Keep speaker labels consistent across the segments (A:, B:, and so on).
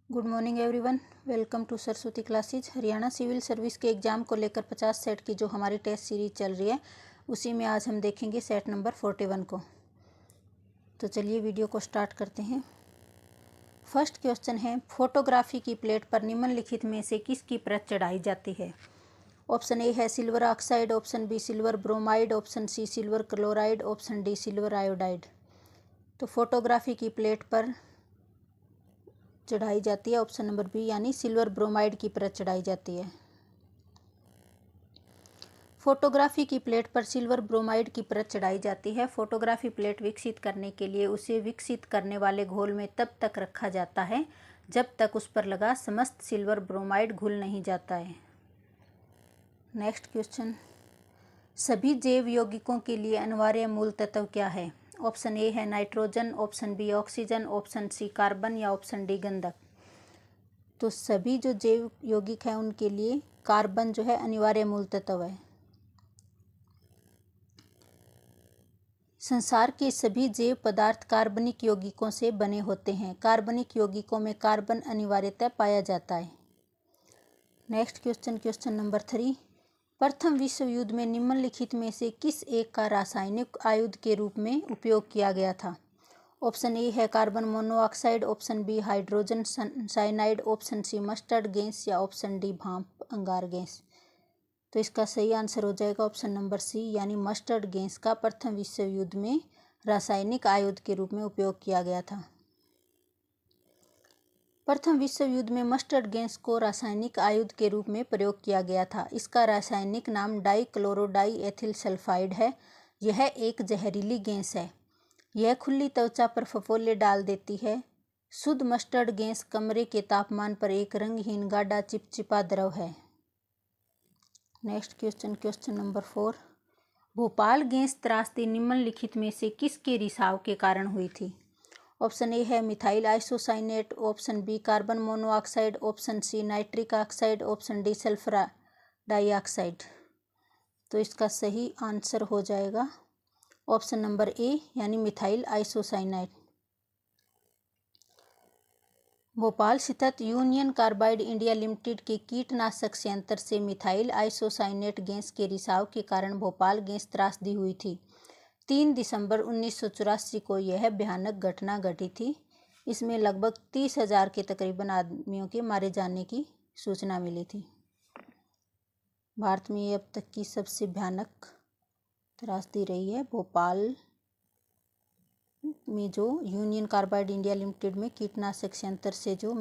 A: Good morning everyone, welcome to Saraswati classes. Haryana civil service के exam को लेकर 50 सेट की जो हमारी टेस्ट सीरीज चल रही है उसी में आज हम देखेंगे सेट नंबर 41 को। तो चलिए वीडियो को स्टार्ट करते हैं। फर्स्ट क्वेश्चन है, फोटोग्राफी की प्लेट पर निम्नलिखित में से किसकी परत चढ़ाई जाती है? ऑप्शन ए है silver oxide, option B silver bromide, option C silver chloride, option D silver iodide. तो फोटोग्राफी की प्लेट पर चढ़ाई जाती है ऑप्शन नंबर बी यानी सिल्वर ब्रोमाइड की परत चढ़ाई जाती है। फोटोग्राफी की प्लेट पर सिल्वर ब्रोमाइड की परत चढ़ाई जाती है। फोटोग्राफी प्लेट विकसित करने के लिए उसे विकसित करने वाले घोल में तब तक रखा जाता है जब तक उस पर लगा समस्त सिल्वर ब्रोमाइड घुल नहीं जाता है। नेक्स्ट क्वेश्चन, सभी जैव यौगिकों के लिए अनिवार्य मूल तत्व क्या है? ऑप्शन ए है nitrogen, option B oxygen, option C carbon या ऑप्शन डी गंधक। तो सभी जो जैव यौगिक हैं उनके लिए कार्बन जो है अनिवार्य मूल तत्व है। संसार के सभी जैव पदार्थ कार्बनिक यौगिकों से बने होते हैं। कार्बनिक यौगिकों में कार्बन अनिवार्यतः पाया जाता है। नेक्स्ट क्वेश्चन, क्वेश्चन नंबर 3, प्रथम विश्व युद्ध में निम्नलिखित में से किस एक का रासायनिक आयुध के रूप में उपयोग किया गया था? ऑप्शन ए है carbon monoxide, option B hydrogen cyanide, option C mustard gas या ऑप्शन डी भाप अंगार गैस। तो इसका सही आंसर हो जाएगा ऑप्शन नंबर सी यानी मस्टर्ड गैस का प्रथम विश्व युद्ध में रासायनिक आयुध के रूप में उपयोग किया गया था। प्रथम विश्व युद्ध में मस्टर्ड गैस को रासायनिक आयुध के रूप में प्रयोग किया गया था। इसका रासायनिक नाम डाइक्लोरोडाई एथिल सल्फाइड है। यह एक जहरीली गैस है। यह खुली त्वचा पर फफोले डाल देती है। शुद्ध मस्टर्ड गैस कमरे के तापमान पर एक रंगहीन गाढ़ा चिपचिपा द्रव है। Next question, question number 4, Bhopal gas त्रासदी निम्नलिखित में से किसके रिसाव के कारण हुई थी? ऑप्शन ए है methyl isocyanate, option B carbon monoxide, option C nitric oxide, option D sulphur dioxide. तो इसका सही आंसर हो जाएगा ऑप्शन नंबर ए यानी मिथाइल आइसोसाइनेट। भोपाल स्थित यूनियन कार्बाइड इंडिया लिमिटेड के कीटनाशक संयंत्र से मिथाइल आइसोसाइनेट गैस के रिसाव के कारण भोपाल गैस त्रासदी हुई थी। 3 दिसंबर 1984 को यह भयानक घटना घटी थी। इसमें लगभग 30,000 के तकरीबन आदमियों के मारे जाने की सूचना मिली थी। भारत में ये अब तक की सबसे भयानक त्रासदी रही है। भोपाल में जो यूनियन कार्बाइड इंडिया लिमिटेड में कीटनाशक संयंत्र से जो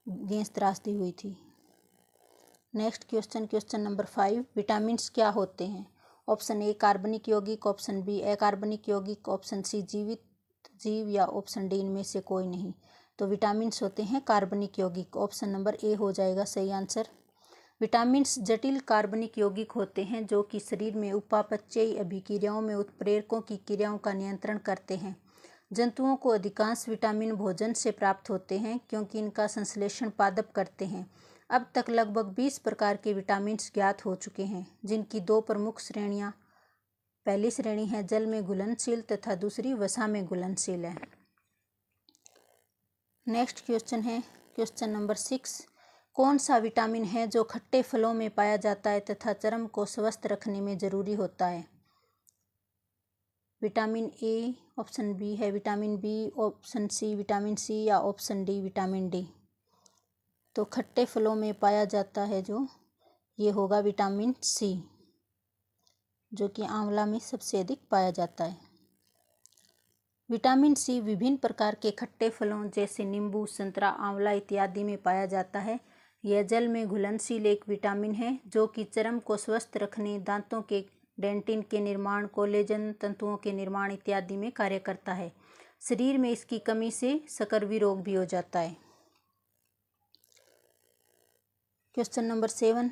A: गैस त्रासदी हुई थी। Next question, question number 5, vitamins क्या होते हैं? ऑप्शन ए कार्बनिक यौगिक, ऑप्शन बी अकार्बनिक यौगिक, ऑप्शन सी जीवित जीव या ऑप्शन डी इनमें से कोई नहीं। तो विटामिन्स होते हैं कार्बनिक यौगिक। ऑप्शन नंबर ए हो जाएगा सही आंसर। विटामिन्स जटिल कार्बनिक यौगिक होते हैं जो कि शरीर में उपापचयी अभिक्रियाओं में उत्प्रेरकों की क्रियाओं का नियंत्रण करते हैं। जंतुओं को अधिकांश विटामिन भोजन से प्राप्त होते हैं क्योंकि इनका संश्लेषण पादप करते हैं। अब तक लगभग 20 प्रकार के विटामिन्स ज्ञात हो चुके हैं जिनकी 2 प्रमुख श्रेणियां, पहली श्रेणी है जल में घुलनशील तथा दूसरी वसा में घुलनशील है। नेक्स्ट क्वेश्चन है क्वेश्चन नंबर 6, कौन सा विटामिन है जो खट्टे फलों में पाया जाता है तथा चर्म को स्वस्थ रखने में जरूरी होता है? विटामिन ए, ऑप्शन बी है vitamin B, option C vitamin C या ऑप्शन डी विटामिन डी। तो खट्टे फलों में पाया जाता है जो ये होगा विटामिन सी, जो कि आंवला में सबसे अधिक पाया जाता है। विटामिन सी विभिन्न प्रकार के खट्टे फलों जैसे नींबू, संतरा, आंवला इत्यादि में पाया जाता है। यह जल में घुलनशील एक विटामिन है जो कि चर्म को स्वस्थ रखने, दांतों के डेंटिन के निर्माण, कोलेजन तंतुओं के निर्माण इत्यादि में कार्य करता है। शरीर में इसकी कमी से सकर्वी रोग भी हो जाता है। क्वेश्चन नंबर 7,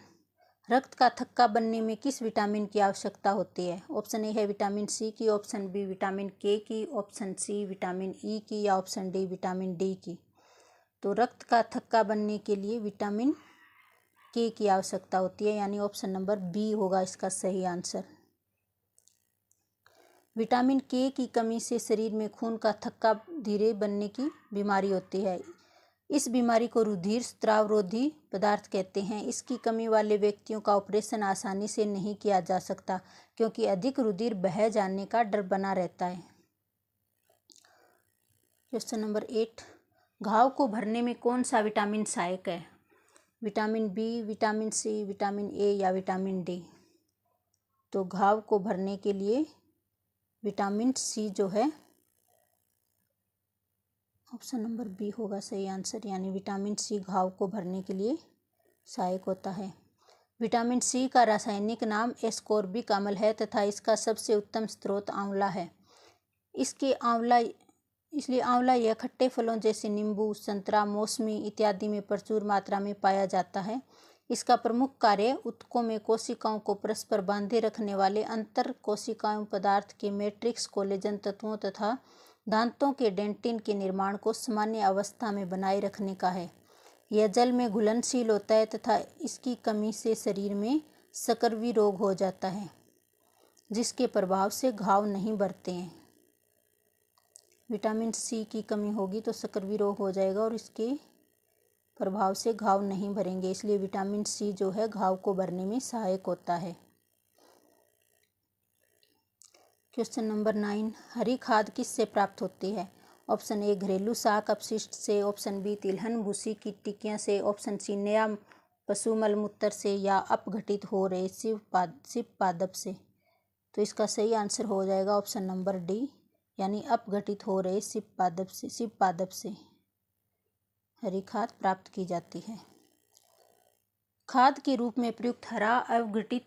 A: रक्त का थक्का बनने में किस विटामिन की आवश्यकता होती है? ऑप्शन ए है विटामिन सी की, ऑप्शन बी विटामिन के की, ऑप्शन सी विटामिन ई की या ऑप्शन डी विटामिन डी की। तो रक्त का थक्का बनने के लिए विटामिन के की आवश्यकता होती है यानी ऑप्शन नंबर बी होगा इसका सही आंसर। विटामिन के की कमी से शरीर में खून का थक्का धीरे बनने की बीमारी होती है। इस बीमारी को रुधिर स्रावरोधी पदार्थ कहते हैं। इसकी कमी वाले व्यक्तियों का ऑपरेशन आसानी से नहीं किया जा सकता क्योंकि अधिक रुधिर बह जाने का डर बना रहता है। क्वेश्चन नंबर 8, घाव को भरने में कौन सा विटामिन सहायक है? Vitamin B, vitamin C, vitamin A या विटामिन डी? तो घाव को भरने के लिए विटामिन सी जो है, ऑप्शन नंबर बी होगा सही आंसर, यानी विटामिन सी घाव को भरने के लिए सहायक होता है। विटामिन सी का रासायनिक नाम एस्कॉर्बिक अम्ल है तथा इसका सबसे उत्तम स्रोत आंवला है। इसलिए आंवला यह खट्टे फलों जैसे नींबू, संतरा, मौसमी इत्यादि में प्रचुर मात्रा में पाया जाता है। इसका प्रमुख कार्य ऊतकों में कोशिकाओं को परस्पर बांधे रखने वाले अंतर कोशिकाओं पदार्थ के मैट्रिक्स कोलेजन तत्वों तथा दांतों के डेंटिन के निर्माण को सामान्य अवस्था में बनाए रखने का है। यह जल में घुलनशील होता है तथा इसकी कमी से शरीर में सकर्वी रोग हो जाता है, जिसके प्रभाव से घाव नहीं भरते हैं। विटामिन सी की कमी होगी तो सकर्वी रोग हो जाएगा और इसके प्रभाव से घाव नहीं भरेंगे, इसलिए विटामिन सी जो है घाव को भरने में सहायक होता है। क्वेश्चन नंबर 9, हरी खाद किससे प्राप्त होती है? ऑप्शन ए घरेलू शाक अपशिष्ट से, ऑप्शन बी तिलहन भूसी की टिक्कियाँ से, ऑप्शन सी नया पशु मलमूत्र से या अपघटित हो रहे शिव पादप से। तो इसका सही आंसर हो जाएगा ऑप्शन नंबर डी, यानी अपघटित हो रहे शिव पादप से हरी खाद प्राप्त की जाती है। खाद के रूप में प्रयुक्त हरा अवघटित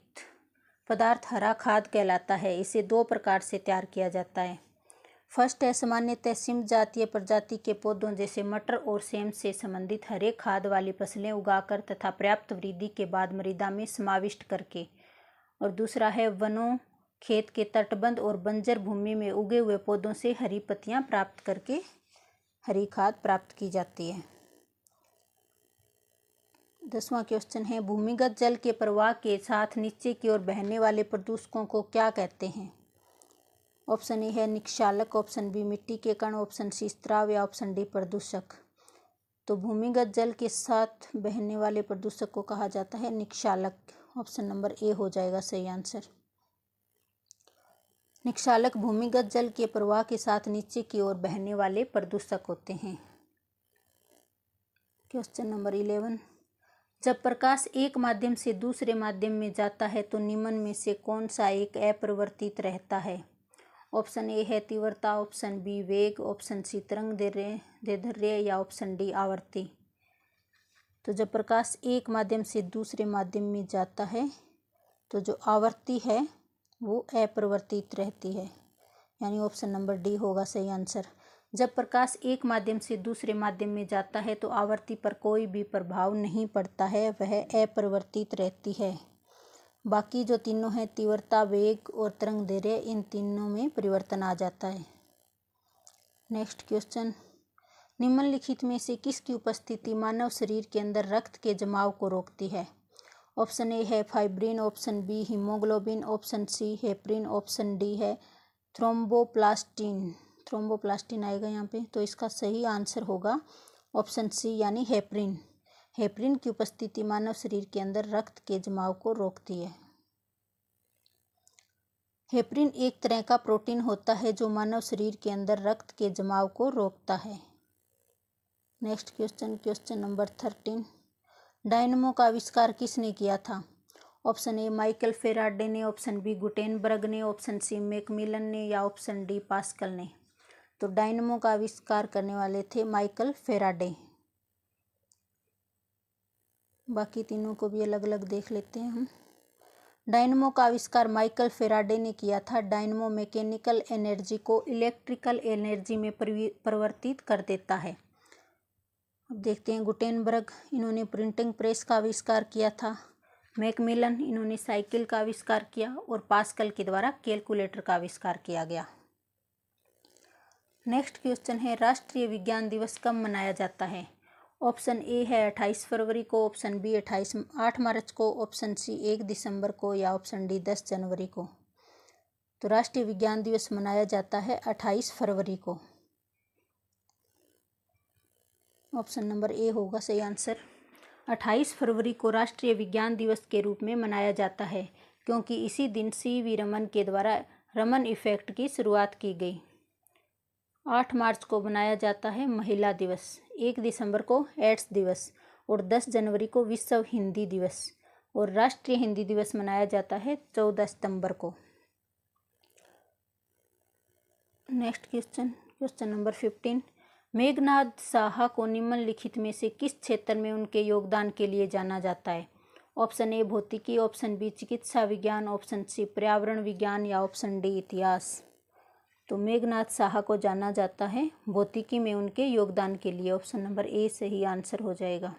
A: पदार्थ हरा खाद कहलाता है। इसे दो प्रकार से तैयार किया जाता है। फर्स्ट है सामान्यतः सीम जातीय प्रजाति के पौधों जैसे मटर और सेम से संबंधित हरे खाद वाली फसलें उगाकर तथा पर्याप्त वृद्धि के बाद मृदा में समाविष्ट करके, और दूसरा है वनों, खेत के तटबंध और बंजर भूमि में उगे हुए पौधों से हरी पत्तियां प्राप्त करके हरी खाद प्राप्त की जाती है। 10वां क्वेश्चन है भूमिगत जल के प्रवाह के साथ नीचे की ओर बहने वाले प्रदूषकों को क्या कहते हैं? ऑप्शन ए है निक्षालक, ऑप्शन बी मिट्टी के कण, ऑप्शन सी स्राव या ऑप्शन डी प्रदूषक। तो भूमिगत जल के साथ बहने वाले प्रदूषक को कहा जाता है निक्षालक। ऑप्शन नंबर ए हो जाएगा सही आंसर। निक्षालक भूमिगत जल के प्रवाह के साथ नीचे की ओर बहने वाले प्रदूषक होते हैं। क्वेश्चन नंबर 11, जब प्रकाश एक माध्यम से दूसरे माध्यम में जाता है तो निम्न में से कौन सा एक अपरिवर्तित रहता है? ऑप्शन ए है तीव्रता, ऑप्शन बी वेग, ऑप्शन सी तरंग दैर्ध्य या ऑप्शन डी आवृत्ति। तो जब प्रकाश एक माध्यम से दूसरे माध्यम में जाता है तो जो आवृत्ति है वो अपरिवर्तित रहती है, यानी ऑप्शन नंबर डी होगा सही आंसर। जब प्रकाश एक माध्यम से दूसरे माध्यम में जाता है तो आवृत्ति पर कोई भी प्रभाव नहीं पड़ता है, वह अपरिवर्तित रहती है। बाकी जो तीनों हैं तीव्रता, वेग और तरंग दैर्ध्य, इन तीनों में परिवर्तन आ जाता है। नेक्स्ट क्वेश्चन, निम्नलिखित में से किसकी उपस्थिति मानव शरीर के अंदर रक्त के जमाव को रोकती है? ऑप्शन ए है fibrin, option B haemoglobin, option C heparin, option D है थ्रोम्बोप्लास्टिन आएगा यहाँ पे। तो इसका सही आंसर होगा ऑप्शन सी, यानी हेपरिन। हेपरिन की उपस्थिति मानव शरीर के अंदर रक्त के जमाव को रोकती है। हेपरिन एक तरह का प्रोटीन होता है जो मानव शरीर के अंदर रक्त के जमाव को रोकता है। Next question, question number 13, dynamo का आविष्कार किसने किया था? ऑप्शन ए माइकल फेराडे ने, ऑप्शन बी गुटेनबर्ग ने, ऑप्शन सी मैकमिलन ने या ऑप्शन डी पास्कल ने। तो डायनमो का आविष्कार करने वाले थे माइकल फेराडे। बाकी तीनों को भी अलग अलग देख लेते हैं हम। डायनमो का आविष्कार माइकल फेराडे ने किया था। डायनमो मैकेनिकल एनर्जी को इलेक्ट्रिकल एनर्जी में परिवर्तित कर देता है। अब देखते हैं गुटेनबर्ग, इन्होंने प्रिंटिंग प्रेस का आविष्कार किया था। मैकमिलन, इन्होंने साइकिल का आविष्कार किया और पास्कल के द्वारा कैलकुलेटर का आविष्कार किया गया। नेक्स्ट क्वेश्चन है राष्ट्रीय विज्ञान दिवस कब मनाया जाता है? ऑप्शन ए है 28 फरवरी को, ऑप्शन बी 8 मार्च को, ऑप्शन सी 1 दिसंबर को या ऑप्शन डी 10 जनवरी को। तो राष्ट्रीय विज्ञान दिवस मनाया जाता है 28 फरवरी को। ऑप्शन नंबर ए होगा सही आंसर। 28 फरवरी को राष्ट्रीय विज्ञान दिवस के रूप में मनाया जाता है क्योंकि इसी दिन सीवी रमन के द्वारा रमन इफेक्ट की शुरुआत की गई। 8 मार्च को मनाया जाता है महिला दिवस, 1 दिसंबर को एड्स दिवस और 10 जनवरी को विश्व हिंदी दिवस, और राष्ट्रीय हिंदी दिवस मनाया जाता है 14 सितंबर को। Next question number 15। Meghnad Saha को निम्नलिखित में से किस क्षेत्र में उनके योगदान के लिए जाना जाता है? ऑप्शन ए भौतिकी, ऑप्शन बी चिकित्सा विज्ञान, ऑप्शन सी पर्यावरण विज्ञान या ऑप्शन डी इतिहास। तो मेघनाद साहा को जाना जाता है भौतिकी में उनके योगदान के लिए। ऑप्शन नंबर ए सही आंसर हो जाएगा।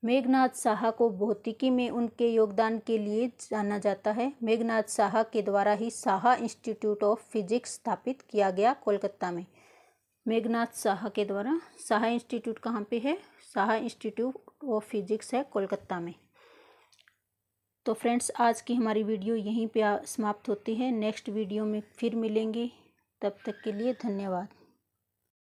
A: मेघनाद साहा को भौतिकी में उनके योगदान के लिए जाना जाता है। मेघनाद साहा के द्वारा ही साहा इंस्टीट्यूट ऑफ फिजिक्स स्थापित किया गया कोलकाता में। मेघनाद साहा के द्वारा साहा इंस्टीट्यूट कहाँ पे है? साहा इंस्टीट्यूट ऑफ फिजिक्स है कोलकाता में। तो फ्रेंड्स, आज की हमारी वीडियो यहीं पे समाप्त होती है। नेक्स्ट वीडियो में फिर मिलेंगे, तब तक के लिए धन्यवाद।